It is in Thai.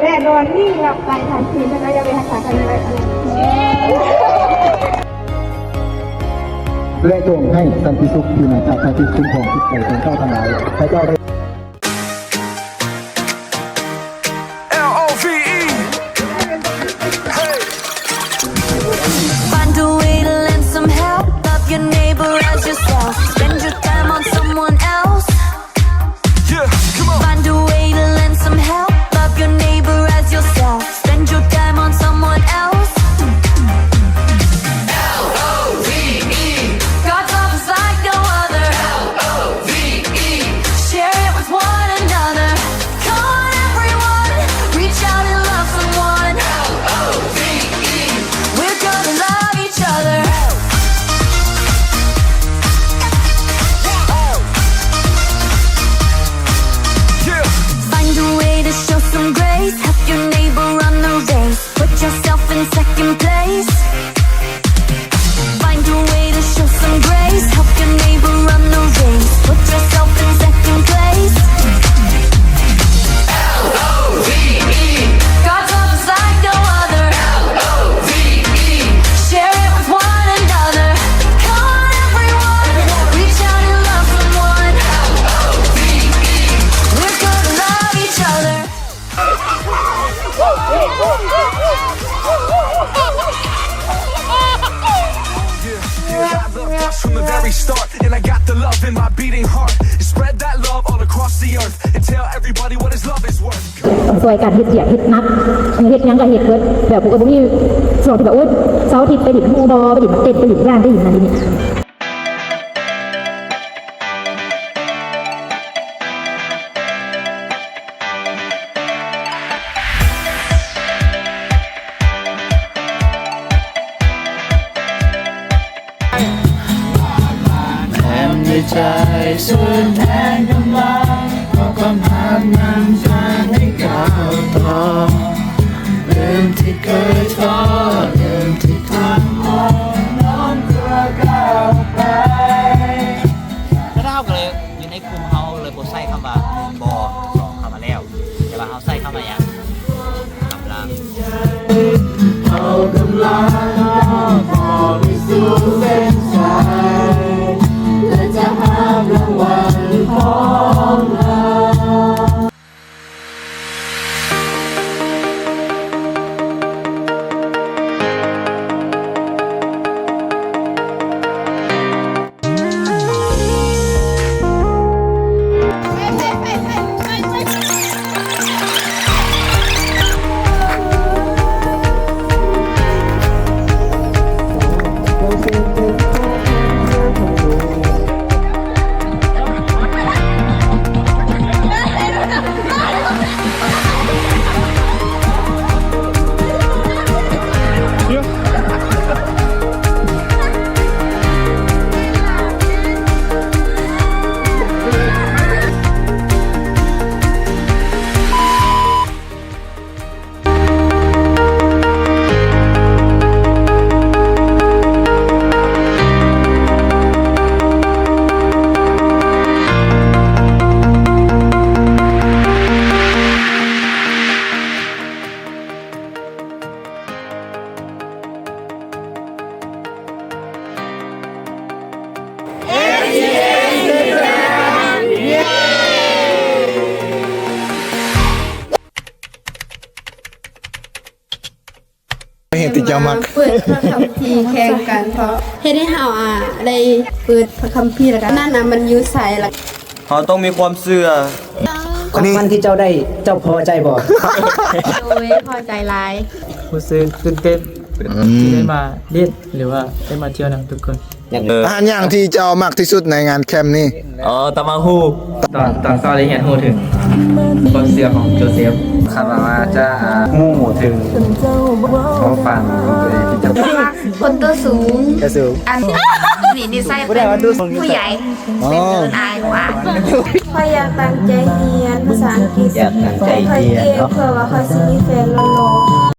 แน่นอนนิ่งหลับไปทันทีนะคะอย่าไปหักขากันเลยและจงให้สันติสุขอยู่ในภายใต้ที่คุ้มครองจิตใจของเจ้าทั้งหลายให้เจ้าได้Find a way to lend some help. Love your neighbor as yourself. Spend your time on someone else. Yeah, come on. Find a way to lend some help. Love your neighbor as yourself. Spend your time on someone else. L-O-V-E. God's love is like no other. L-O-V-E. Share it with one another. Come on, everyone. Reach out and love someone. L-O-V-E. We're gonna love each other. Yeah. Find a way to show some grace. Help your neighbor run the race. Put yourself in second place. Find a way to show some grace. Help your neighbor run the race. Put yourself in second place. L-O-V-E. God's love is like no other. L-O-V-E. Share it with one another. Come on, everyone. Reach out and love someone. L-O-V-E. We're gonna love each other. Yeah, I love us from the very start, and I got the love in my beating heart. And spread that love all across the earth, and tell everybody what His love is worth. ต้องช่วยกันเฮ็ดเสียเฮ็ดนักเฮ็ดหยังก็เฮ็ดเบิดแบบบ่มีช่วงที่แบบโอ๊ยเสาร์อาทิตย์ไปดินฮู้บ่ไปดินมาเต้นไปดินย่างไปดินนั่นนี่ใจส่วนแทนกำลังขอความหักนำทางให้ก้าวต่อเริ่มที่เคยท้อเริ่มที่ทำอ่อนน้อมตัวก้าวไป ถ้าเฮาก็เลยอยู่ในกลุ่มเฮาเลยบ่ใส่คำว่า1บ่2เข้ามาแล้วแต่ว่าเฮาใส่คำว่าหยังกำลัง เอากำลังพอไปสู่เส้นชัยและจะหารางวัลของเรา เห็นติเจ้ามัก เปิดพระคัมภีร์แข่งกันเพราะเฮ็ดให้เฮาได้เปิดพระคัมภีร์แล้วก็นั่นน่ะมันอยู่ใส่ละ เฮาต้องมีความเชื่อ อันนี้ที่เจ้าได้เจ้าพอใจบ่ โดยพอใจหลาย รู้สึกตื่นเต้นที่ได้มาเล่นหรือว่าได้มาเที่ยวนํทุกคน อาหารอย่างที่เจ้ามักที่สุดในงานแคมป์นี้ ตะมาฮู้ตอนเช้าได้เห็นฮู้ถึงความเชื่อของโจเซฟคาดว่าจะฮู้ถึงความฝันของตัวเองที่จะ คนตัวสูง จะสูง อันนี่นิสัยเป็นผู้ใหญ่เป็นเอิ้นอายกว่าพยายามตั้งใจเรียนภาษาอังกฤษอยากตั้งใจเรียนเพื่อว่าเขาสิมีแฟนหล่อๆ